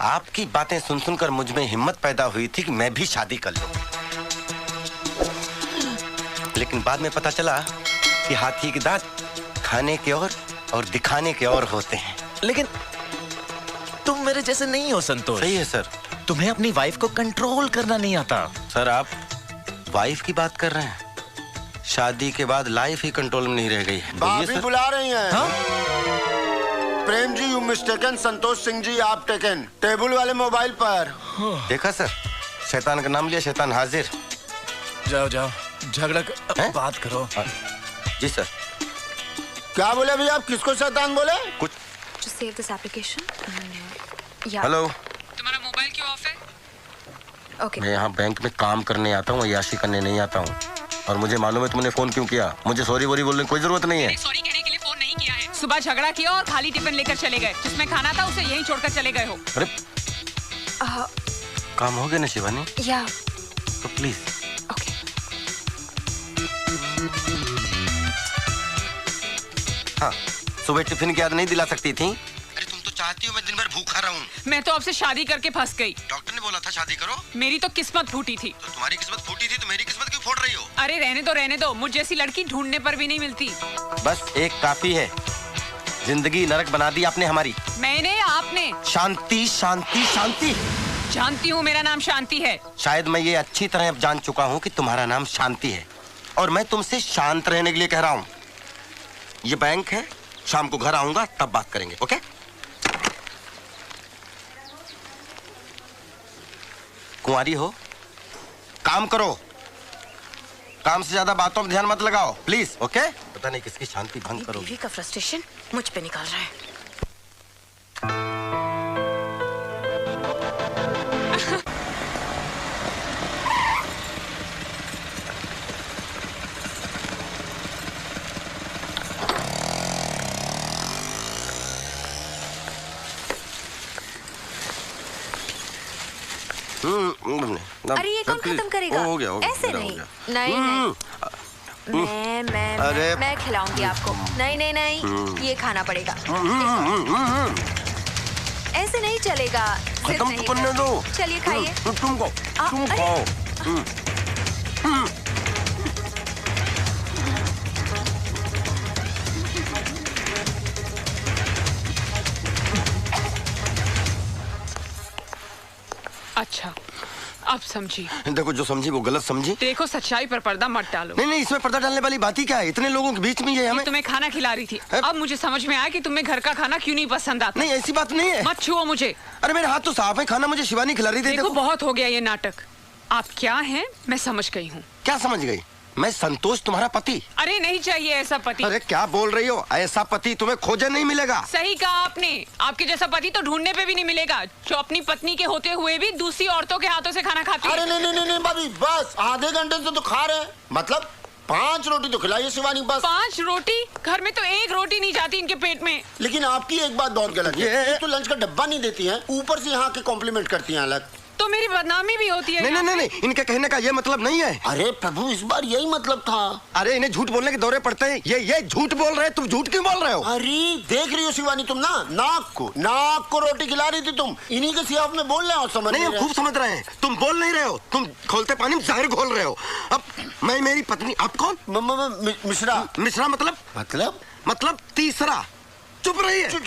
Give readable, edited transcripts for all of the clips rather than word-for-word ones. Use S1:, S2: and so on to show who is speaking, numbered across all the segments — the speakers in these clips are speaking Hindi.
S1: आपकी बातें सुन सुनकर मुझ में हिम्मत पैदा हुई थी कि मैं भी शादी कर लूं। लेकिन बाद में पता चला कि हाथी के दांत खाने के और दिखाने के और होते हैं।
S2: लेकिन तुम मेरे जैसे नहीं हो संतोष।
S1: सही है सर।
S2: तुम्हें अपनी वाइफ को कंट्रोल करना नहीं आता।
S1: सर आप वाइफ की बात कर रहे हैं? शादी के बाद लाइफ ही कंट्रोल में नहीं रह गई है।
S3: भाभी बुला रही हैं।
S2: हाँ?
S3: प्रेम जी यू मिस्टेकन, संतोष सिंह जी आप टेकन, टेबल वाले मोबाइल पर।
S1: देखा सर, शैतान का नाम लिया, शैतान हाजिर।
S2: जाओ जाओ झगड़ा बात करो।
S1: जी सर।
S3: क्या बोले भैया आप? किसको शैतान बोले?
S1: कुछ
S4: सेव दिस एप्लीकेशन।
S1: हेलो,
S5: तुम्हारा मोबाइल क्यों ऑफ है?
S4: ओके।
S1: मैं यहाँ बैंक में काम करने आता हूँ, याशी करने नहीं आता हूँ। और मुझे मालूम है तुमने फोन क्यों किया। मुझे सॉरी वोरी बोलने की कोई जरूरत नहीं है।
S5: सॉरी कहने के लिए फोन नहीं किया है। सुबह झगड़ा किया और खाली टिफिन लेकर चले गए। जिसमें खाना था उसे यहीं छोड़कर चले गए हो।
S1: अरे काम हो गया ना शिवानी?
S4: या
S1: तो प्लीज।
S4: ओके।
S1: हाँ, सुबह टिफिन की याद नहीं दिला सकती थी? अरे तुम तो चाहती हो मैं दिन भर भूखा रहूं।
S5: मैं तो आपसे शादी करके फंस गई।
S1: डॉक्टर ने बोला था शादी करो।
S5: मेरी तो किस्मत फूटी थी।
S1: तो तुम्हारी किस्मत फूटी थी तो मेरी किस्मत क्यों फोड़ रही हो?
S5: अरे रहने दो। मुझ जैसी लड़की ढूंढने पर भी नहीं मिलती।
S1: बस एक काफी है। जिंदगी नरक बना दी आपने हमारी।
S5: मैंने या आपने?
S1: शांति शांति शांति।
S5: जानती हूँ मेरा नाम शांति है।
S1: शायद मैं ये अच्छी तरह अब जान चुका हूँ कि तुम्हारा नाम शांति है और मैं तुमसे शांत रहने के लिए कह रहा हूँ। ये बैंक है, शाम को घर आऊंगा तब बात करेंगे। ओके? कुंवारी हो, काम करो। काम से ज्यादा बातों पर ध्यान मत लगाओ प्लीज। ओके? पता नहीं किसकी शांति भंग करो।
S4: बीवी का फ्रस्ट्रेशन मुझ पे निकाल रहा है। अरे ये कौन खत्म करेगा?
S1: हो गया,
S4: ऐसे नहीं। नहीं मैं खिलाऊंगी आपको। नहीं ये खाना पड़ेगा। ऐसे नहीं चलेगा।
S1: खत्म तो करने दो।
S4: चलिए खाइए।
S1: तुम खाओ।
S5: अच्छा अब समझी।
S1: देखो जो समझी वो गलत समझी।
S5: देखो सच्चाई पर पर्दा मत डालो।
S1: नहीं इसमें पर्दा डालने वाली बात ही क्या है? इतने लोगों के बीच में ये हमें
S5: तुम्हें खाना खिला रही थी। अब मुझे समझ में आया कि तुम्हें घर का खाना क्यों नहीं पसंद आता।
S1: नहीं ऐसी बात नहीं है।
S5: मत छुओ मुझे।
S1: अरे मेरे हाथ तो साफ है। खाना मुझे शिवानी खिला रही थी।
S5: देखो बहुत हो गया ये नाटक। आप क्या हैं मैं समझ गई हूँ।
S1: क्या समझ गई? मैं संतोष तुम्हारा पति।
S5: अरे नहीं चाहिए ऐसा पति।
S1: अरे क्या बोल रही हो? ऐसा पति तुम्हें खोजे नहीं मिलेगा।
S5: सही कहा आपने। आपके जैसा पति तो ढूंढने पे भी नहीं मिलेगा जो अपनी पत्नी के होते हुए भी दूसरी औरतों के हाथों से खाना खाती है।
S3: अरे नहीं भाभी बस आधे घंटे से तो खा रहे हैं। मतलब 5 रोटी तो खिलाइए शिवानी बस।
S5: 5 रोटी? घर में तो 1 रोटी नहीं जाती इनके पेट में।
S3: लेकिन आपकी एक बात बहुत गलत है। ये तो लंच का डब्बा नहीं देती हैं, ऊपर से यहाँ के कॉम्प्लीमेंट करती हैं अलग।
S5: तो मेरी बदनामी भी होती है।
S1: नहीं इनके कहने का ये मतलब नहीं है।
S3: अरे प्रभु इस बार यही मतलब था।
S1: अरे इन्हें झूठ बोलने के दौरे पड़ते हैं। ये झूठ बोल रहे हैं। तुम झूठ क्यों बोल रहे हो?
S3: अरे देख रही हो शिवानी तुम ना नाक को रोटी खिला रही थी तुम। इन्हीं के सियाफ में बोल रहे हो। समझ
S1: नहीं हम खूब समझ रहे हैं। तुम बोल नहीं रहे हो। तुम खोलते पानी में जहर घोल रहे हो। अब मैं मेरी पत्नी। आप कौन? मिश्रा मतलब तीसरा। चुप रहिए। चलो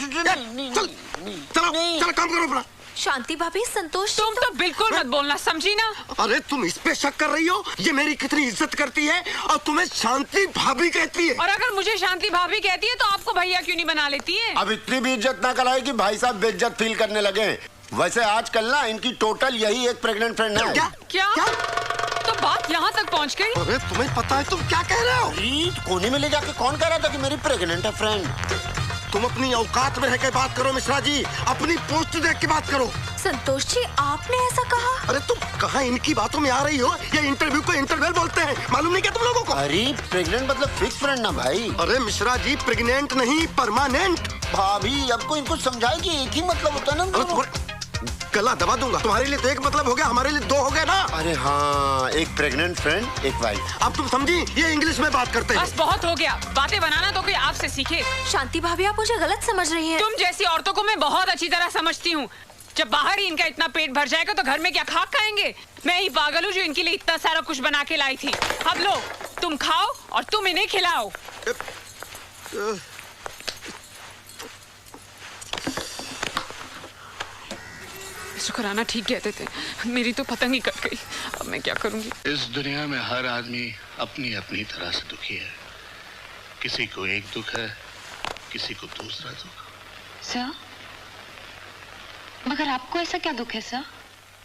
S1: काम करो अपना।
S4: शांति भाभी संतोष
S5: तुम तो बिल्कुल मत बोलना समझी ना।
S1: अरे तुम इस पे शक कर रही हो? ये मेरी कितनी इज्जत करती है और तुम्हें शांति भाभी कहती है।
S5: और अगर मुझे शांति भाभी कहती है तो आपको भैया क्यों नहीं बना लेती है?
S3: अब इतनी भी इज्जत ना कराए कि भाई साहब बेइज्जत फील करने लगे। वैसे आजकल ना इनकी टोटल यही एक प्रेग्नेंट फ्रेंड है।
S5: क्या? तो बात यहाँ तक पहुँच गई।
S1: अरे तुम्हें पता है तुम क्या कह रहे हो?
S3: कोने में ले जाके कौन कह रहा था कि मेरी प्रेग्नेंट है फ्रेंड?
S1: तुम अपनी औकात में रह के बात करो मिश्रा जी। अपनी पोस्ट देख के बात करो।
S4: संतोष जी आपने ऐसा कहा?
S1: अरे तुम कहाँ इनकी बातों में आ रही हो? ये इंटरव्यू को इंटरवल बोलते हैं। मालूम नहीं क्या तुम लोगों को?
S3: अरे प्रेग्नेंट मतलब फिक्स फ्रेंड ना भाई।
S1: अरे मिश्रा जी प्रेग्नेंट नहीं परमानेंट।
S3: भाभी अब को इनको समझाए कि एक ही मतलब होता है ना।
S1: गला दबा दूंगा। तुम्हारे लिए तो एक मतलब हो गया, हमारे लिए 2 हो गए ना।
S3: अरे हाँ एक प्रेग्नेंट फ्रेंड एक वाइफ।
S1: अब तुम समझी? ये इंग्लिश में बात करते हैं।
S5: बस बहुत हो गया। बातें बनाना तो कोई आपसे सीखे।
S4: शांति भाभी आप मुझे गलत समझ रही हैं।
S5: तुम जैसी औरतों को मैं बहुत अच्छी तरह समझती हूँ। जब बाहर ही इनका इतना पेट भर जाएगा तो घर में क्या खाक खाएंगे? मैं ही पागल हूँ जो इनके लिए इतना सारा कुछ बना के लाई थी। अब लो, तुम खाओ और तुम इन्हें खिलाओ। शुक्राना ठीक कहते थे, मेरी तो पतंग ही कट गई। अब मैं क्या करूंगी?
S6: इस दुनिया में हर आदमी अपनी अपनी तरह से दुखी है। किसी को एक दुख है, किसी को दूसरा दुख।
S7: सर, मगर आपको ऐसा क्या दुख है सर?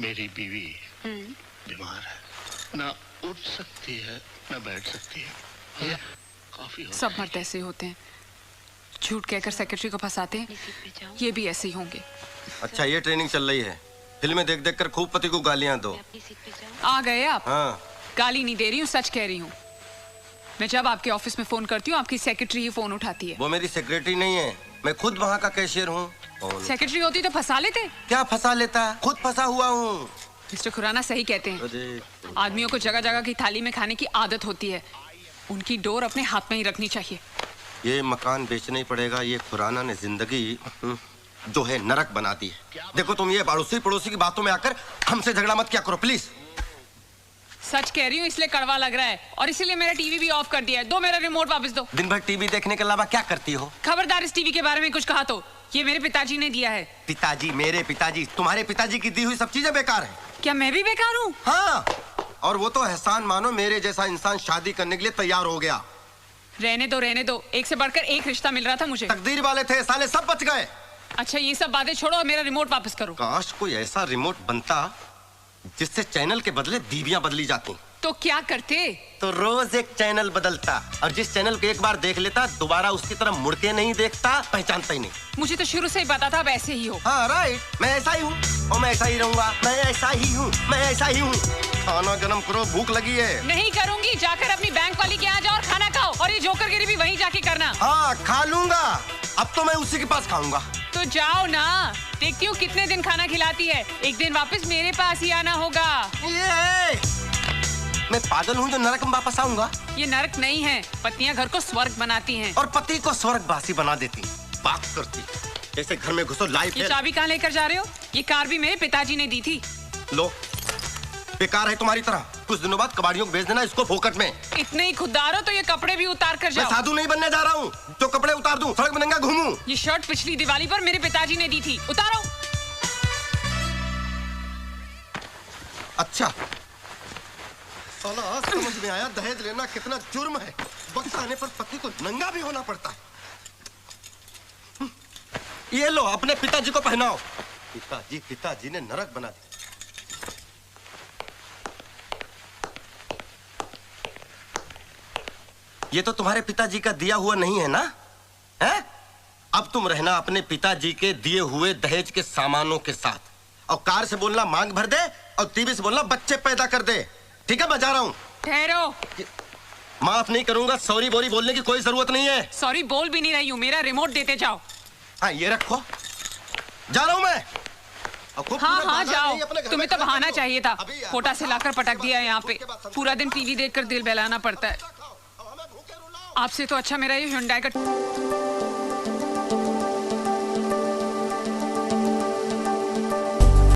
S6: मेरी बीवी बीमार है, ना उठ सकती है ना बैठ सकती है। काफी हो
S5: सब मर्द ऐसे होते हैं, झूठ कहकर सेक्रेटरी को फंसाते हैं। ये भी ऐसे ही होंगे।
S1: अच्छा, ये ट्रेनिंग चल रही है। फिल्में देख देख कर खूब पति को गालियां दो।
S5: आ गए आप?
S1: हाँ।
S5: गाली नहीं दे रही हूँ, सच कह रही हूँ। मैं जब आपके ऑफिस में फोन करती हूँ, आपकी सेक्रेटरी ही फोन उठाती है।
S1: वो मेरी सेक्रेटरी नहीं है, मैं खुद वहाँ का कैशियर हूँ।
S5: सेक्रेटरी होती तो फंसा लेते।
S1: क्या फंसा लेता, खुद फंसा हुआ हूँ।
S5: मिस्टर खुराना सही कहते हैं, आदमियों को जगह जगह की थाली में खाने की आदत होती है। उनकी डोर अपने हाथ में ही रखनी चाहिए।
S1: ये मकान बेचना ही पड़ेगा। ये खुराना ने जिंदगी जो है नरक बना दी है। देखो, तुम ये पड़ोसी पड़ोसी की बातों में आकर हमसे झगड़ा मत क्या करो प्लीज।
S5: सच कह रही हूँ, इसलिए कड़वा लग रहा है और इसीलिए मेरा टीवी भी ऑफ कर दिया है। दो मेरा रिमोट वापस दो।
S1: दिन भर टीवी देखने के अलावा क्या करती हो?
S5: खबरदार इस टीवी के बारे में कुछ कहा तो। ये मेरे पिताजी ने दिया है।
S1: पिताजी? मेरे पिताजी? तुम्हारे पिताजी की दी हुई सब चीजें बेकार है।
S5: क्या मैं भी बेकार हूँ?
S1: हाँ, और वो तो एहसान मानो, मेरे जैसा इंसान शादी करने के लिए तैयार हो गया।
S5: रहने दो, एक से बढ़कर एक रिश्ता मिल रहा था मुझे।
S1: तकदीर वाले थे, साले सब बच गए।
S5: अच्छा, ये सब बातें छोड़ो और मेरा रिमोट वापस करो।
S1: काश कोई ऐसा रिमोट बनता जिससे चैनल के बदले बीवियां बदली जाती।
S5: तो क्या करते?
S1: तो रोज एक चैनल बदलता, और जिस चैनल को एक बार देख लेता दोबारा उसकी तरफ मुड़ के नहीं देखता, पहचानता ही नहीं।
S5: मुझे तो शुरू से ही पता था अब ऐसे ही हो।
S1: हाँ राइट, मैं ऐसा ही हूँ और मैं ऐसा ही रहूंगा। मैं ऐसा ही हूँ, मैं ऐसा ही हूँ। खाना गरम करो, भूख लगी है।
S5: नहीं करूंगी, जाकर अपनी बैंक वाली के यहाँ जाओ और खाना खाओ, और ये जोकरगिरी भी वहीं जाके करना।
S1: हाँ खा लूंगा, अब तो मैं उसी के पास खाऊंगा।
S5: तो जाओ ना, देखती हूँ कितने दिन खाना खिलाती है। एक दिन वापस मेरे पास ही आना होगा।
S1: मैं पागल हूँ जो नरक में वापस आऊंगा?
S5: ये नरक नहीं है, पत्नियां घर को स्वर्ग बनाती हैं।
S1: और पति को स्वर्गवासी बना देती। बात करती जैसे घर में घुसो लाइफ।
S5: ये चाबी कहाँ लेकर जा रहे हो? ये कार भी मेरे पिताजी ने दी थी।
S1: लो, बेकार है तुम्हारी तरह। कुछ दिनों बाद कबाड़ियों को भेज देना इसको फोकट में।
S5: इतने ही खुददार हो तो ये कपड़े भी उतार कर जाओ।
S1: मैं साधु नहीं बनने जा रहा हूँ जो कपड़े उतार दूं, सड़क में नंगा घूमूं।
S5: ये शर्ट पिछली दिवाली पर मेरे पिताजी ने दी थी, उतारो।
S1: अच्छा, साला आज समझ में आया दहेज लेना कितना जुर्म है। वक्त आने पर पति को नंगा भी होना पड़ता है। ये लो, अपने पिताजी को पहनाओ। पिताजी ने नरक बना दिया। ये तो तुम्हारे पिताजी का दिया हुआ नहीं है ना? है? अब तुम रहना अपने पिताजी के दिए हुए दहेज के सामानों के साथ, और कार से बोलना मांग भर दे, और टीवी से बोलना बच्चे पैदा कर दे। ठीक है, मैं जा रहा हूँ।
S5: ठहरो।
S1: माफ नहीं करूंगा, सॉरी बोरी बोलने की कोई जरूरत नहीं है।
S5: सॉरी बोल भी नहीं रही हूँ, मेरा रिमोट देते जाओ।
S1: हाँ ये रखो, जा रहा हूँ मैं।
S5: हाँ जाओ, तुम्हें तो बहाना चाहिए था। कोटा से लाकर पटक दिया है यहाँ पे। पूरा दिन टीवी देखकर दिल बहलाना पड़ता है। आपसे तो अच्छा मेरा ये हुंडई का